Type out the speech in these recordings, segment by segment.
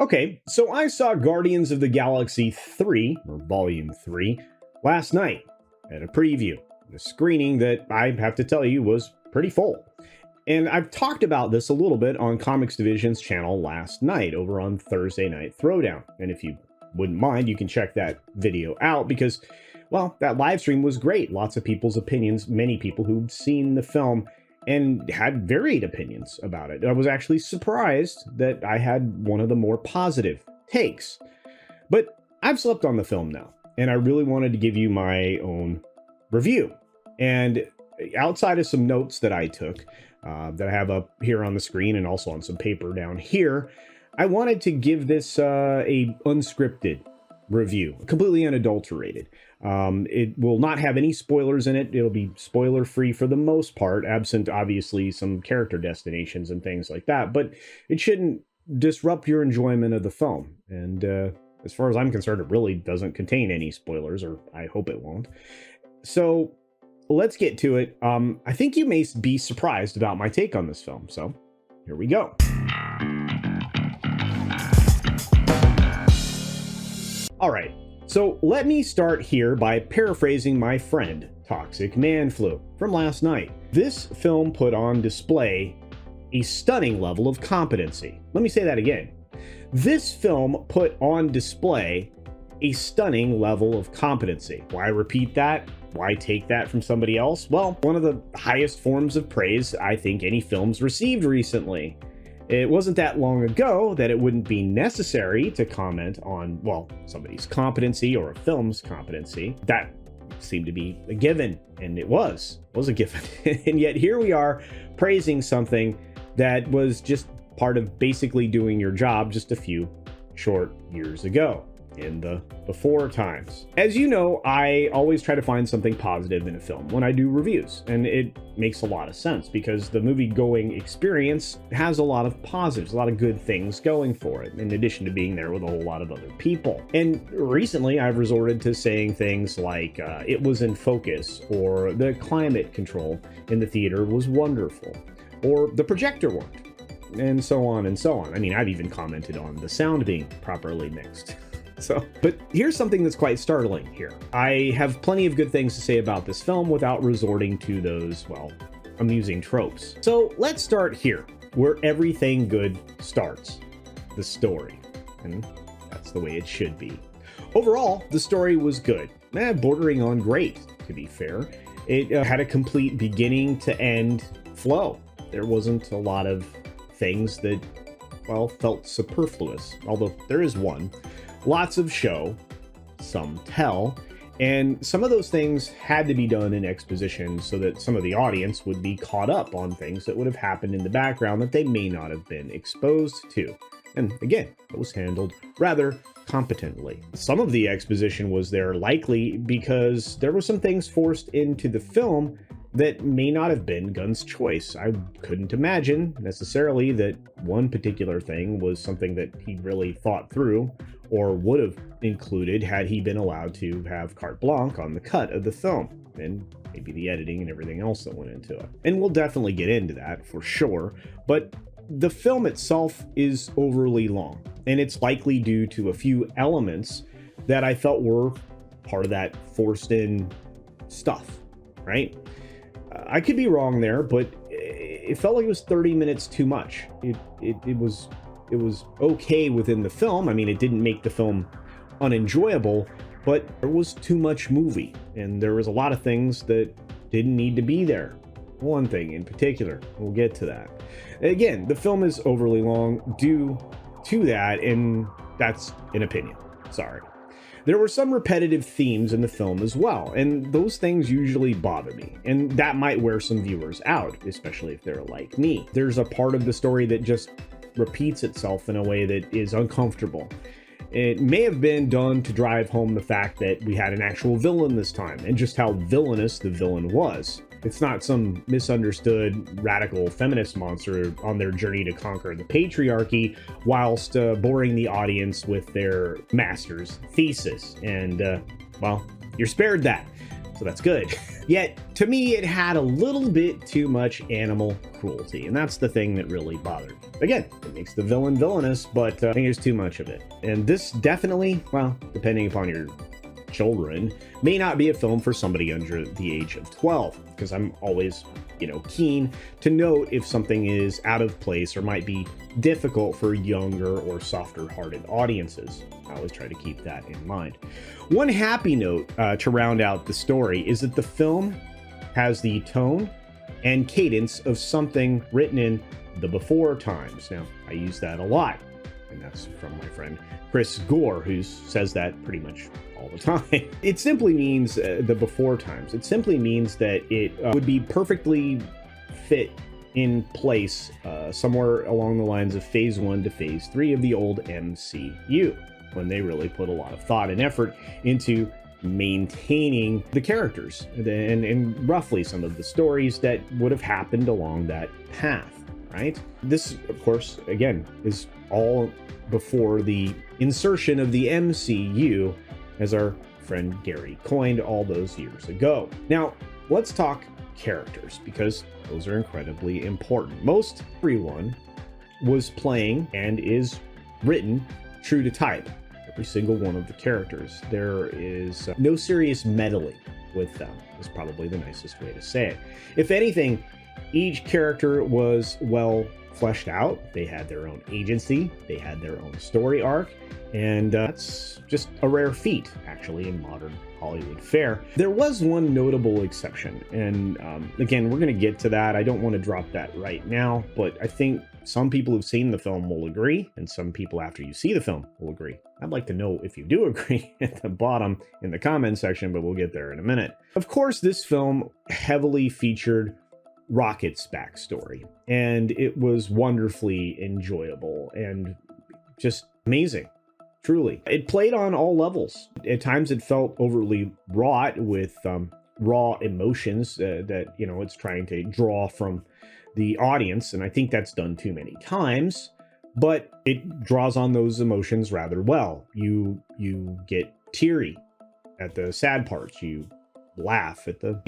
Okay, so I saw Guardians of the Galaxy 3, or Volume 3, last night at a preview, a screening that I have to tell you was pretty full. And I've talked about this a little bit on Comics Division's channel last night over on Thursday Night Throwdown. And if you wouldn't mind, you can check that video out because, well, that live stream was great. Lots of people's opinions, many people who've seen the film and had varied opinions about it. I was actually surprised that I had one of the more positive takes. But I've slept on the film now, and I really wanted to give you my own review. And outside of some notes that I took, that I have up here on the screen and also on some paper down here, I wanted to give this a unscripted review, completely unadulterated. It will not have any spoilers in it. It'll be spoiler free for the most part, absent obviously some character destinations and things like that, but it shouldn't disrupt your enjoyment of the film. And as far as I'm concerned, it really doesn't contain any spoilers, or I hope it won't. So let's get to it. I think you may be surprised about my take on this film, so here we go. All right, so let me start here by paraphrasing my friend, Toxic Man Flu, from last night. This film put on display a stunning level of competency. Let me say that again. This film put on display a stunning level of competency. Why repeat that? Why take that from somebody else? Well, one of the highest forms of praise I think any film's received recently. It wasn't that long ago that it wouldn't be necessary to comment on, well, somebody's competency or a film's competency. That seemed to be a given, and it was a given. And yet here we are praising something that was just part of basically doing your job just a few short years ago, in the before times. As you know, I always try to find something positive in a film when I do reviews, and it makes a lot of sense because the movie-going experience has a lot of positives, a lot of good things going for it, in addition to being there with a whole lot of other people. And recently, I've resorted to saying things like, it was in focus, or the climate control in the theater was wonderful, or the projector worked, and so on and so on. I mean, I've even commented on the sound being properly mixed. But here's something that's quite startling here. I have plenty of good things to say about this film without resorting to those, well, amusing tropes. So let's start here, where everything good starts, the story. And that's the way it should be. Overall, the story was good, bordering on great, to be fair. It had a complete beginning to end flow. There wasn't a lot of things that, well, felt superfluous, although there is one. Lots of show, some tell, and some of those things had to be done in exposition so that some of the audience would be caught up on things that would have happened in the background that they may not have been exposed to. And again, it was handled rather competently. Some of the exposition was there likely because there were some things forced into the film that may not have been Gunn's choice. I couldn't imagine necessarily that one particular thing was something that he really thought through or would have included had he been allowed to have carte blanche on the cut of the film, and maybe the editing and everything else that went into it. And we'll definitely get into that for sure, but the film itself is overly long, and it's likely due to a few elements that I felt were part of that forced in stuff, right? I could be wrong there, but it felt like it was 30 minutes too much. It was okay within the film. I mean, it didn't make the film unenjoyable, but there was too much movie, and there was a lot of things that didn't need to be there. One thing in particular, we'll get to that. Again, the film is overly long due to that, and that's an opinion. Sorry. There were some repetitive themes in the film as well, and those things usually bother me, and that might wear some viewers out, especially if they're like me. There's a part of the story that just repeats itself in a way that is uncomfortable. It may have been done to drive home the fact that we had an actual villain this time, and just how villainous the villain was. It's not some misunderstood radical feminist monster on their journey to conquer the patriarchy whilst boring the audience with their master's thesis. And, well, you're spared that. so that's good. Yet, to me, it had a little bit too much animal cruelty, and that's the thing that really bothered me. Again, it makes the villain villainous, but I think there's too much of it. And this definitely, well, depending upon your children, may not be a film for somebody under the age of 12, because I'm always, keen to note if something is out of place or might be difficult for younger or softer-hearted audiences. I always try to keep that in mind. One happy note to round out the story is that the film has the tone and cadence of something written in the before times. Now, I use that a lot, and that's from my friend Chris Gore, who says that pretty much all the time. It simply means the before times. It simply means that it would be perfectly fit in place somewhere along the lines of phase 1 to phase 3 of the old MCU, when they really put a lot of thought and effort into maintaining the characters and roughly some of the stories that would have happened along that path, right? This, of course, again, is all before the insertion of the MCU, as our friend Gary coined all those years ago. Now, let's talk characters, because those are incredibly important. Most everyone was playing and is written true to type. Every single one of the characters. There is no serious meddling with them, is probably the nicest way to say it. If anything, each character was well fleshed out. They had their own agency, they had their own story arc, and that's just a rare feat, actually, in modern Hollywood fare. There was one notable exception, and again, we're going to get to that. I don't want to drop that right now, but I think some people who've seen the film will agree, and some people after you see the film will agree. I'd like to know if you do agree at the bottom in the comment section, but we'll get there in a minute. Of course, this film heavily featured Rocket's backstory, and it was wonderfully enjoyable and just amazing. Truly. It played on all levels. At times it felt overly wrought with raw emotions that, it's trying to draw from the audience, and I think that's done too many times, but it draws on those emotions rather well. You get teary at the sad parts. You laugh at the,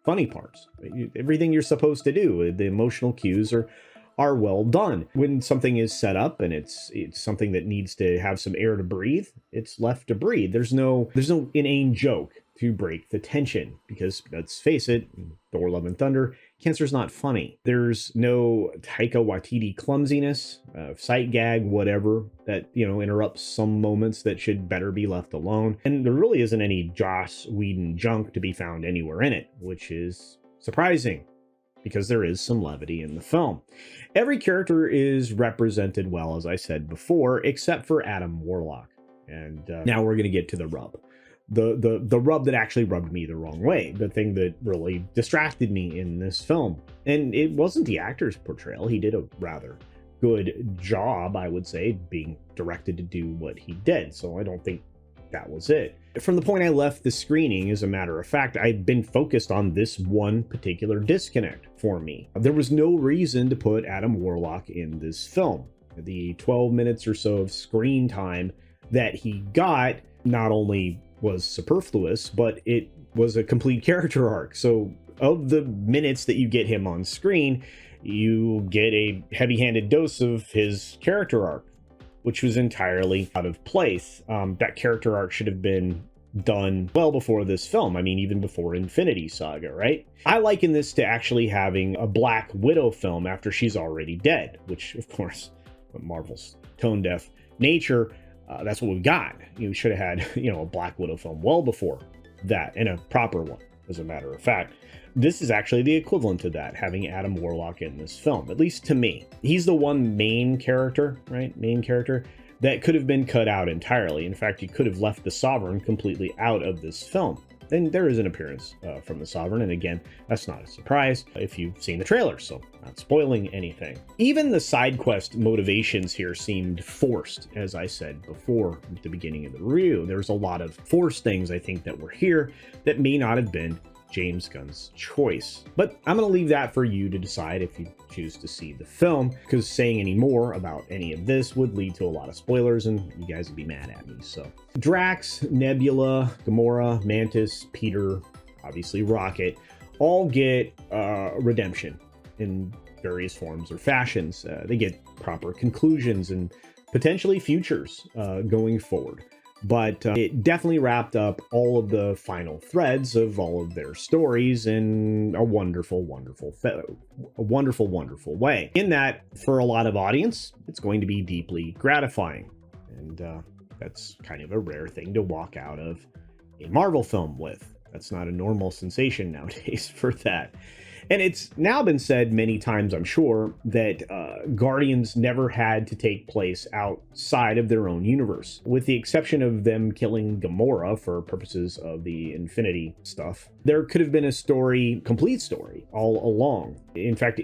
funny parts. Everything you're supposed to do. The emotional cues are well done. When something is set up and it's something that needs to have some air to breathe, it's left to breathe. There's no inane joke to break the tension, because let's face it, Thor: Love and Thunder, cancer's not funny. There's no Taika Waititi clumsiness, sight gag, whatever, that, interrupts some moments that should better be left alone. And there really isn't any Joss Whedon junk to be found anywhere in it, which is surprising, because there is some levity in the film. Every character is represented well, as I said before, except for Adam Warlock. And now we're going to get to the rub. The rub that actually rubbed me the wrong way. The thing that really distracted me in this film. And it wasn't the actor's portrayal. He did a rather good job, I would say, being directed to do what he did. So I don't think that was it. From the point I left the screening, as a matter of fact, I've been focused on this one particular disconnect for me. There was no reason to put Adam Warlock in this film. The 12 minutes or so of screen time that he got not only was superfluous, but it was a complete character arc. So of the minutes that you get him on screen, you get a heavy-handed dose of his character arc, which was entirely out of place. That character arc should have been done well before this film. I mean, even before Infinity Saga, right? I liken this to actually having a Black Widow film after she's already dead, which, of course, Marvel's tone-deaf nature, that's what we got. You should have had, a Black Widow film well before that, and a proper one, as a matter of fact. This is actually the equivalent to that, having Adam Warlock in this film, at least to me. He's the one main character, right? Main character that could have been cut out entirely. In fact, you could have left the Sovereign completely out of this film. And there is an appearance from the Sovereign, and again, that's not a surprise if you've seen the trailer, so not spoiling anything. Even the side quest motivations here seemed forced, as I said before at the beginning of the review. There's a lot of forced things, I think, that were here that may not have been James Gunn's choice. But I'm going to leave that for you to decide if you choose to see the film, because saying any more about any of this would lead to a lot of spoilers and you guys would be mad at me. So Drax, Nebula, Gamora, Mantis, Peter, obviously Rocket, all get redemption in various forms or fashions. They get proper conclusions and potentially futures going forward. But it definitely wrapped up all of the final threads of all of their stories in a wonderful way. In that, for a lot of audience, it's going to be deeply gratifying. And that's kind of a rare thing to walk out of a Marvel film with. That's not a normal sensation nowadays for that. And it's now been said many times, I'm sure, that Guardians never had to take place outside of their own universe. With the exception of them killing Gamora for purposes of the Infinity stuff, there could have been a complete story, all along. In fact,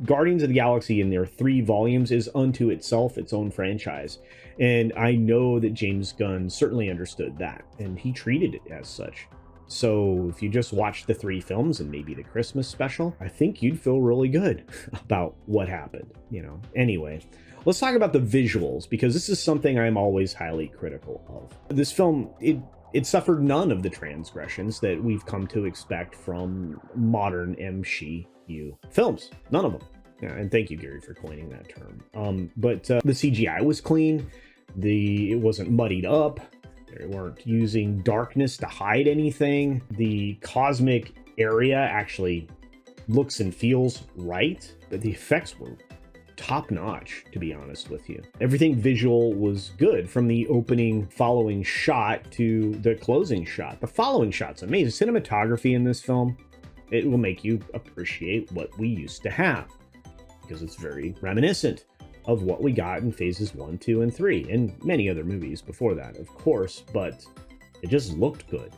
Guardians of the Galaxy in their 3 volumes is unto itself its own franchise. And I know that James Gunn certainly understood that, and he treated it as such. So if you just watch the 3 films and maybe the Christmas special, I think you'd feel really good about what happened, Anyway, let's talk about the visuals, because this is something I'm always highly critical of. This film, it suffered none of the transgressions that we've come to expect from modern MCU films. None of them. Yeah, and thank you, Gary, for coining that term. But the CGI was clean. It wasn't muddied up. They weren't using darkness to hide anything. The cosmic area actually looks and feels right, but the effects were top notch, to be honest with you. Everything visual was good, from the opening following shot to the closing shot. The following shot's amazing. Cinematography in this film, it will make you appreciate what we used to have, because it's very reminiscent of what we got in phases 1, 2, and 3, and many other movies before that, of course, but it just looked good.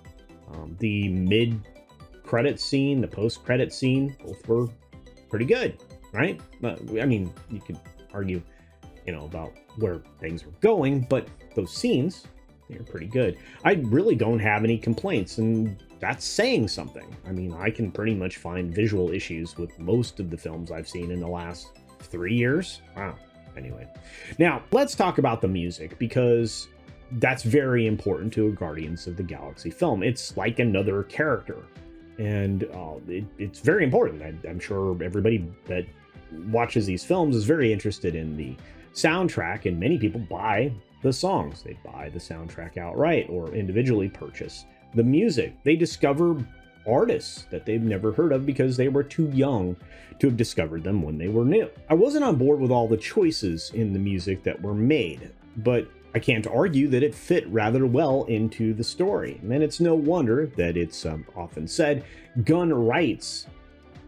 The mid-credit scene, the post-credit scene, both were pretty good, right? I mean, you could argue, about where things were going, but those scenes, they're pretty good. I really don't have any complaints, and that's saying something. I mean, I can pretty much find visual issues with most of the films I've seen in the last 3 years. Wow. Anyway, now let's talk about the music, because that's very important to a Guardians of the Galaxy film. It's like another character, and it's very important. I'm sure everybody that watches these films is very interested in the soundtrack, and many people buy the songs. They buy the soundtrack outright or individually purchase the music. They discover artists that they've never heard of because they were too young to have discovered them when they were new. I wasn't on board with all the choices in the music that were made, but I can't argue that it fit rather well into the story. And it's no wonder that it's often said Gunn writes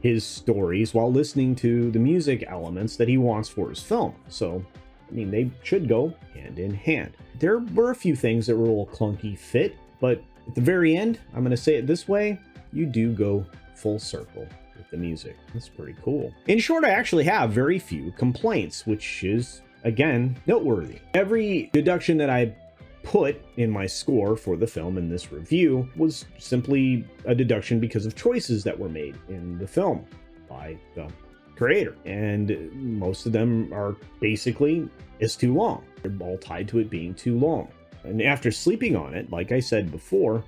his stories while listening to the music elements that he wants for his film. So, I mean, they should go hand in hand. There were a few things that were a little clunky fit, but at the very end, I'm going to say it this way, you do go full circle with the music. That's pretty cool. In short, I actually have very few complaints, which is, again, noteworthy. Every deduction that I put in my score for the film in this review was simply a deduction because of choices that were made in the film by the creator. And most of them are basically, it's too long. They're all tied to it being too long. And after sleeping on it, like I said before,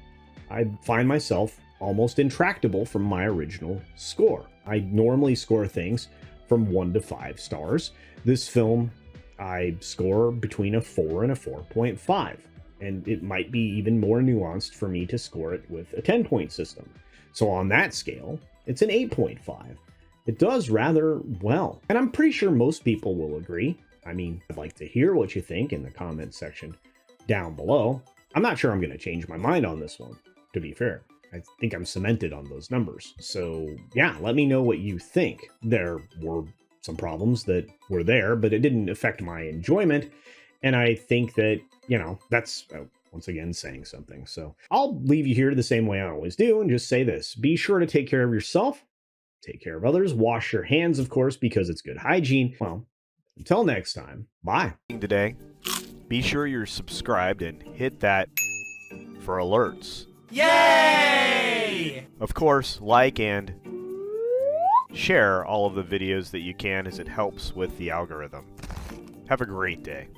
I find myself almost intractable from my original score. I normally score things from 1 to 5 stars. This film, I score between a 4 and a 4.5. And it might be even more nuanced for me to score it with a 10-point system. So on that scale, it's an 8.5. It does rather well. And I'm pretty sure most people will agree. I mean, I'd like to hear what you think in the comment section down below. I'm not sure I'm going to change my mind on this one, to be fair. I think I'm cemented on those numbers. So yeah, let me know what you think. There were some problems that were there, but it didn't affect my enjoyment. And I think that, that's once again saying something. So I'll leave you here the same way I always do and just say this. Be sure to take care of yourself, take care of others, wash your hands, of course, because it's good hygiene. Well, until next time, bye. Today, be sure you're subscribed and hit that for alerts. Yay! Of course, like and share all of the videos that you can, as it helps with the algorithm. Have a great day.